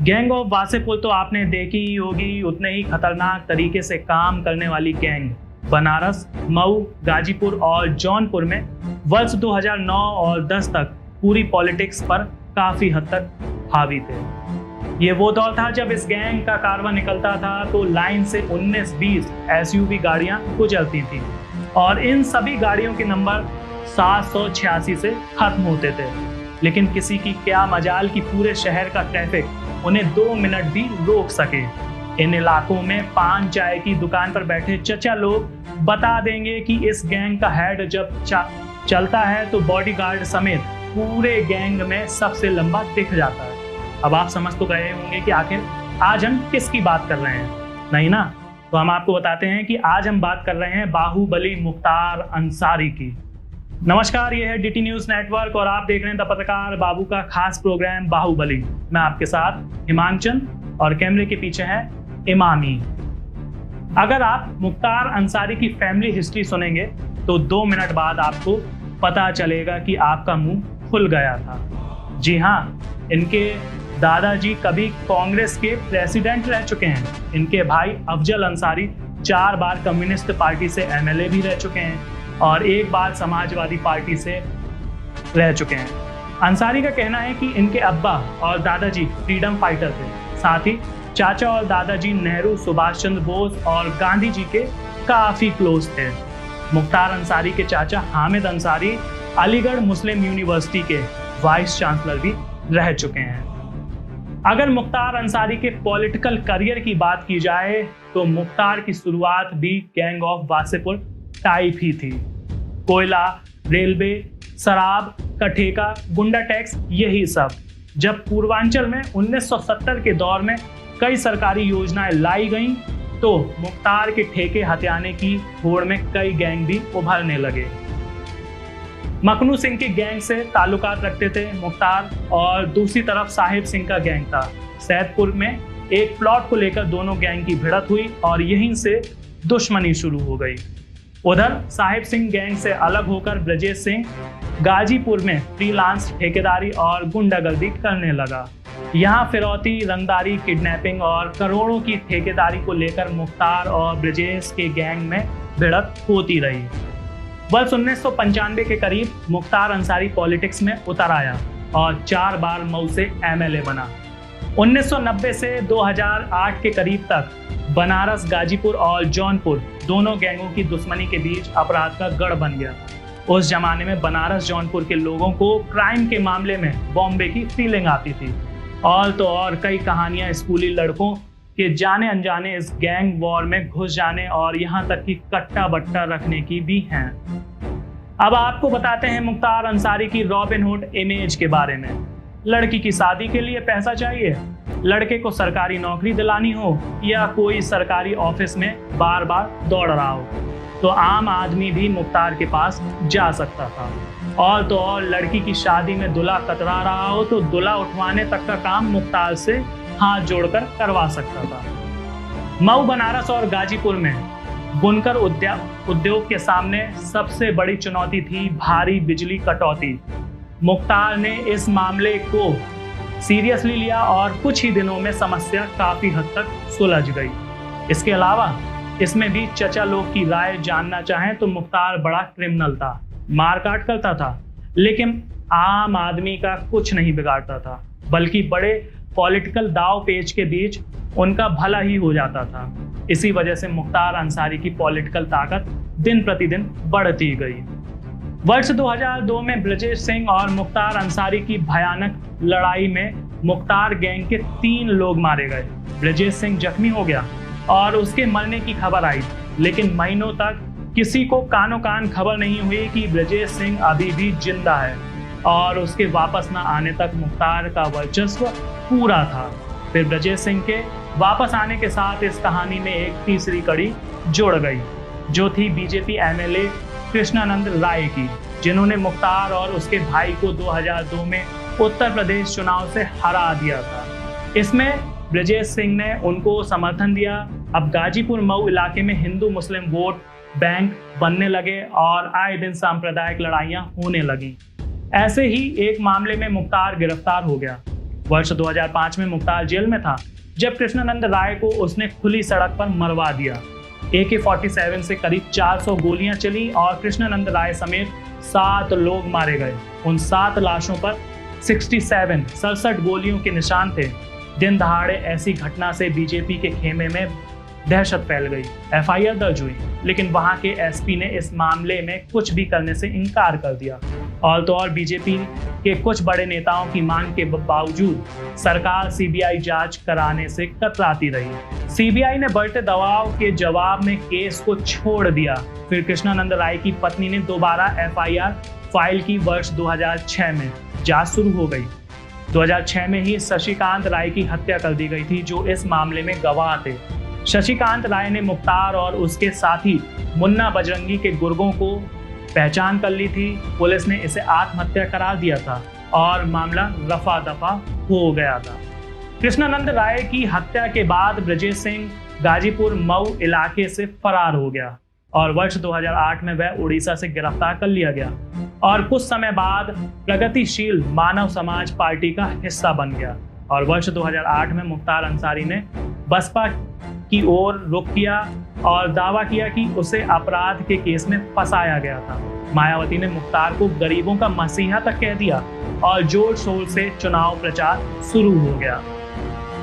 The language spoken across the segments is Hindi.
गैंग ऑफ वासेपुर तो आपने देखी ही होगी। उतने ही खतरनाक तरीके से काम करने वाली गैंग बनारस, मऊ, गाजीपुर और जौनपुर में वर्ष 2009 और 10 तक पूरी पॉलिटिक्स पर काफी हद तक हावी थे। ये वो दौर था जब इस गैंग का कारवां निकलता था तो लाइन से 19-20 एसयूवी गाड़ियां गुजरती थी और इन सभी गाड़ियों के नंबर 786 से खत्म होते थे। लेकिन किसी की क्या मजाल कि पूरे शहर का ट्रैफिक उन्हें 2 मिनट भी रोक सके। इन इलाकों में पान चाय की दुकान पर बैठे चचा लोग बता देंगे कि इस गैंग का हेड जब चलता है तो बॉडीगार्ड समेत पूरे गैंग में सबसे लंबा दिख जाता है। अब आप समझ तो गए होंगे कि आखिर आज हम किसकी बात कर रहे हैं, नहीं ना? तो हम आपको बताते हैं कि आज हम बात कर रहे हैं बाहुबली मुख्तार अंसारी की। नमस्कार, ये है डीटी न्यूज नेटवर्क और आप देख रहे हैं द पत्रकार बाबू का खास प्रोग्राम बाहुबली। मैं आपके साथ हिमांचल और कैमरे के पीछे है इमामी। अगर आप मुख्तार अंसारी की फैमिली हिस्ट्री सुनेंगे तो 2 मिनट बाद आपको पता चलेगा कि आपका मुंह खुल गया था। जी हाँ, इनके दादाजी कभी कांग्रेस के प्रेसिडेंट रह चुके हैं। इनके भाई अफजल अंसारी 4 बार कम्युनिस्ट पार्टी से एमएलए भी रह चुके हैं और 1 बार समाजवादी पार्टी से रह चुके हैं। अंसारी का कहना है कि इनके अब्बा और दादाजी फ्रीडम फाइटर थे। साथ ही चाचा और दादाजी नेहरू, सुभाष चंद्र बोस और गांधी जी के काफी क्लोज थे। मुख्तार अंसारी के चाचा हामिद अंसारी अलीगढ़ मुस्लिम यूनिवर्सिटी के वाइस चांसलर भी रह चुके हैं। अगर मुख्तार अंसारी के पॉलिटिकल करियर की बात की जाए तो मुख्तार की शुरुआत भी गैंग ऑफ वासेपुर टाइप ही थी। कोयला, रेलवे, शराब का ठेका, गुंडा टैक्स, यही सब। जब पूर्वांचल में 1970 के दौर में कई सरकारी योजनाएं लाई गईं तो मुख्तार के ठेके हथियाने की होड़ में कई गैंग भी उभरने लगे। मखनू सिंह के गैंग से ताल्लुकात रखते थे मुख्तार और दूसरी तरफ साहिब सिंह का गैंग था। सैदपुर में एक प्लॉट को लेकर दोनों गैंग की भिड़त हुई और यहीं से दुश्मनी शुरू हो गई। उधर साहिब सिंह गैंग से अलग होकर ब्रजेश सिंह गाजीपुर में फ्रीलांस ठेकेदारी और गुंडागर्दी करने लगा। यहाँ फिरौती, रंगदारी, किडनैपिंग और करोड़ों की ठेकेदारी को लेकर मुख्तार और ब्रजेश के गैंग में भिड़त होती रही। वर्ष 1995 के करीब मुख्तार अंसारी पॉलिटिक्स में उतर आया और 4 बार मऊ से एमएलए बना। 1990 से 2008 के करीब तक बनारस, गाजीपुर और जौनपुर दोनों गैंगों की दुश्मनी के बीच अपराध का गढ़ बन गया। उस जमाने में बनारस, जौनपुर के लोगों को क्राइम के मामले में बॉम्बे की फीलिंग आती थी। और तो और कई कहानियां स्कूली लड़कों के जाने अनजाने इस गैंग वॉर में घुस जाने और यहाँ तक कि कट्टा बट्टा रखने की भी हैं। अब आपको बताते हैं मुख्तार अंसारी की रॉबिनहुड इमेज के बारे में। लड़की की शादी के लिए पैसा चाहिए, लड़के को सरकारी नौकरी दिलानी हो या कोई सरकारी ऑफिस में बार बार दौड़ रहा हो तो आम आदमी भी मुख्तार के पास जा सकता था। और तो और लड़की की शादी में दूल्हा कतरा रहा हो तो दूल्हा उठवाने तक का काम मुख्तार से हाथ जोड़कर करवा सकता था। मऊ, बनारस और गाजीपुर में बुनकर उद्योग के सामने सबसे बड़ी चुनौती थी भारी बिजली कटौती। मुख्तार ने इस मामले को सीरियसली लिया और कुछ ही दिनों में समस्या काफी हद तक सुलझ गई। इसके अलावा इसमें भी चचा लोग की राय जानना चाहें तो मुख्तार बड़ा क्रिमिनल था, मारकाट करता था, लेकिन आम आदमी का कुछ नहीं बिगाड़ता था, बल्कि बड़े पॉलिटिकल दाव पेच के बीच उनका भला ही हो जाता था। इसी वजह से मुख्तार अंसारी की पॉलिटिकल ताकत दिन प्रतिदिन बढ़ती गई। वर्ष 2002 में ब्रजेश सिंह और मुख्तार अंसारी की भयानक लड़ाई में मुख्तार गैंग के 3 लोग मारे गए। ब्रजेश सिंह जख्मी हो गया और उसके मरने की खबर आई, लेकिन महीनों तक किसी को कानो कान खबर नहीं हुई कि ब्रजेश सिंह अभी भी जिंदा है और उसके वापस न आने तक मुख्तार का वर्चस्व पूरा था। फिर ब्रजेश सिंह के वापस आने के साथ इस कहानी में एक तीसरी कड़ी जुड़ गई, जो थी बीजेपी एमएलए कृष्णानंद राय की, जिन्होंने मुख्तार और उसके भाई को 2002 में उत्तर प्रदेश चुनाव से हरा दिया था। इसमें ब्रजेश सिंह ने उनको समर्थन दिया। अब गाजीपुर मऊ इलाके में हिंदू मुस्लिम वोट बैंक बनने लगे और आए दिन सांप्रदायिक लड़ाइयां होने लगी। ऐसे ही एक मामले में मुख्तार गिरफ्तार हो गया। वर्ष 2005 में मुख्तार जेल में था जब कृष्णानंद राय को उसने खुली सड़क पर मरवा दिया। AK-47 से करीब 400 गोलियां चली और कृष्णानंद राय समेत 7 लोग मारे गए। उन 7 लाशों पर 67 गोलियों के निशान थे। दिन दहाड़े ऐसी घटना से बीजेपी के खेमे में दहशत फैल गई। FIR दर्ज हुई, लेकिन वहां के SP ने इस मामले में कुछ भी करने से इनकार कर दिया। और तो और बीजेपी के कुछ बड़े नेताओं की मांग के बावजूद सरकार CBI जांच कराने से कतराती रही। CBI ने बढ़ते दबाव के जवाब में केस को छोड़ दिया। फिर कृष्णानंद राय की पत्नी ने दोबारा FIR फाइल की। वर्ष 2006 में जांच शुरू हो गई। 2006 में ही शशिकांत राय की हत्या कर दी गई थी, जो इस मामले में गवाह थे। शशिकांत राय ने मुख्तार और उसके साथी मुन्ना बजरंगी के गुर्गों को पहचान कर ली थी। पुलिस ने इसे आत्महत्या करार दिया था और मामला रफा दफा हो गया था। कृष्णानंद राय की हत्या के बाद ब्रजेश सिंह गाजीपुर मऊ इलाके से फरार हो गया और वर्ष 2008 में वह उड़ीसा से गिरफ्तार कर लिया गया और कुछ समय बाद प्रगतिशील मानव समाज पार्टी का हिस्सा बन गया। और वर्ष 2008 में मुख्तार अंसारी ने बसपा की ओर रुख किया और दावा किया कि उसे अपराध के केस में फंसाया गया था। मायावती ने मुख्तार को गरीबों का मसीहा तक कह दिया और जोर शोर से चुनाव प्रचार शुरू हो गया।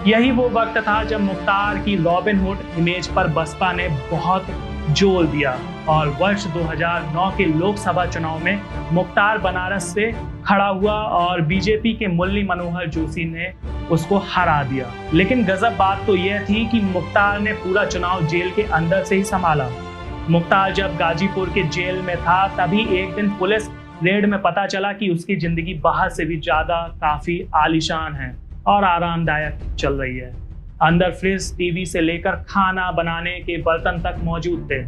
यही वो वक्त था जब मुख्तार की रॉबिन हुड इमेज पर बसपा ने बहुत जोर दिया और वर्ष 2009 के लोकसभा चुनाव में मुख्तार बनारस से खड़ा हुआ और बीजेपी के मुरली मनोहर जोशी ने उसको हरा दिया। लेकिन गजब बात तो यह थी कि मुख्तार ने पूरा चुनाव जेल के अंदर से ही संभाला। मुख्तार जब गाजीपुर के जेल में था तभी एक दिन पुलिस रेड में पता चला कि उसकी जिंदगी बाहर से भी ज्यादा काफी आलीशान है और आरामदायक चल रही है। अंदर फ्रिज, टीवी से लेकर खाना बनाने के बर्तन तक मौजूद थे।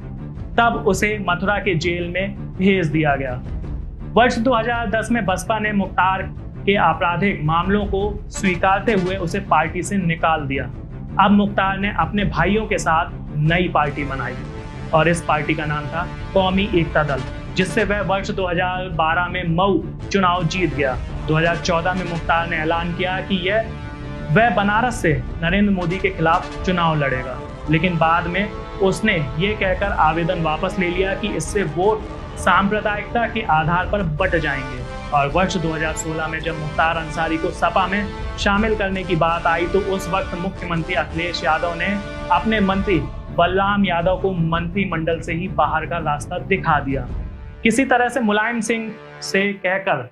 तब उसे मथुरा के जेल में भेज दिया गया। वर्ष 2010 में बसपा ने मुख्तार के आपराधिक मामलों को स्वीकारते हुए उसे पार्टी से निकाल दिया। अब मुख्तार ने अपने भाइयों के साथ नई पार्टी बनाई और इस पार्टी का नाम था कौमी एकता दल, जिससे वह वर्ष 2012 में मऊ चुनाव जीत गया। 2014 में मुख्तार ने ऐलान किया कि वह बनारस से नरेंद्र मोदी के खिलाफ चुनाव लड़ेगा, लेकिन बाद में उसने ये कहकर आवेदन वापस ले लिया कि इससे वोट सांप्रदायिकता के आधार पर बंट जाएंगे। और वर्ष 2016 में जब मुख्तार अंसारी को सपा में शामिल करने की बात आई तो उस वक्त मुख्यमंत्री अखिलेश यादव ने अपने मंत्री बलराम यादव को मंत्रिमंडल से ही बाहर का रास्ता दिखा दिया। किसी तरह से मुलायम सिंह से कहकर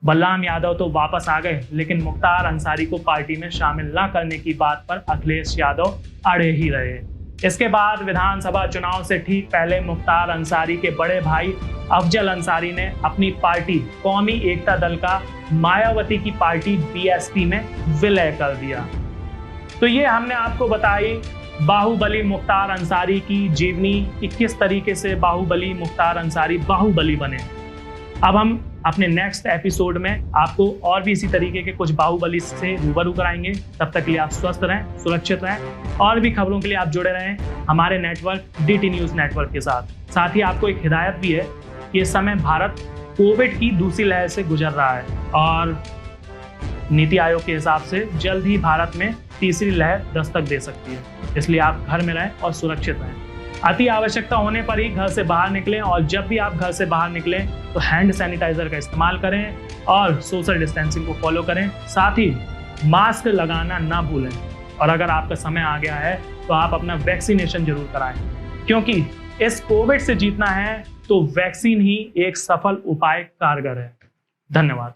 बलराम यादव तो वापस आ गए, लेकिन मुख्तार अंसारी को पार्टी में शामिल न करने की बात पर अखिलेश यादव अड़े ही रहे। इसके बाद विधानसभा चुनाव से ठीक पहले मुख्तार अंसारी के बड़े भाई अफजल अंसारी ने अपनी पार्टी कौमी एकता दल का मायावती की पार्टी BSP में विलय कर दिया। तो ये हमने आपको बताई बाहुबली मुख्तार अंसारी की जीवनी कि किस तरीके से बाहुबली मुख्तार अंसारी बाहुबली बने। अब हम अपने नेक्स्ट एपिसोड में आपको और भी इसी तरीके के कुछ बाहुबली से रूबरू कराएंगे। तब तक के लिए आप स्वस्थ रहें, सुरक्षित रहें और भी खबरों के लिए आप जुड़े रहें हमारे नेटवर्क DT न्यूज़ नेटवर्क के साथ। साथ ही आपको एक हिदायत भी है कि इस समय भारत कोविड की दूसरी लहर से गुजर रहा है और नीति आयोग के हिसाब से जल्द ही भारत में तीसरी लहर दस्तक दे सकती है। इसलिए आप घर में रहें और सुरक्षित रहें। अति आवश्यकता होने पर ही घर से बाहर निकलें और जब भी आप घर से बाहर निकलें तो हैंड सैनिटाइजर का इस्तेमाल करें और सोशल डिस्टेंसिंग को फॉलो करें। साथ ही मास्क लगाना ना भूलें और अगर आपका समय आ गया है तो आप अपना वैक्सीनेशन जरूर कराएं, क्योंकि इस कोविड से जीतना है तो वैक्सीन ही एक सफल उपाय कारगर है। धन्यवाद।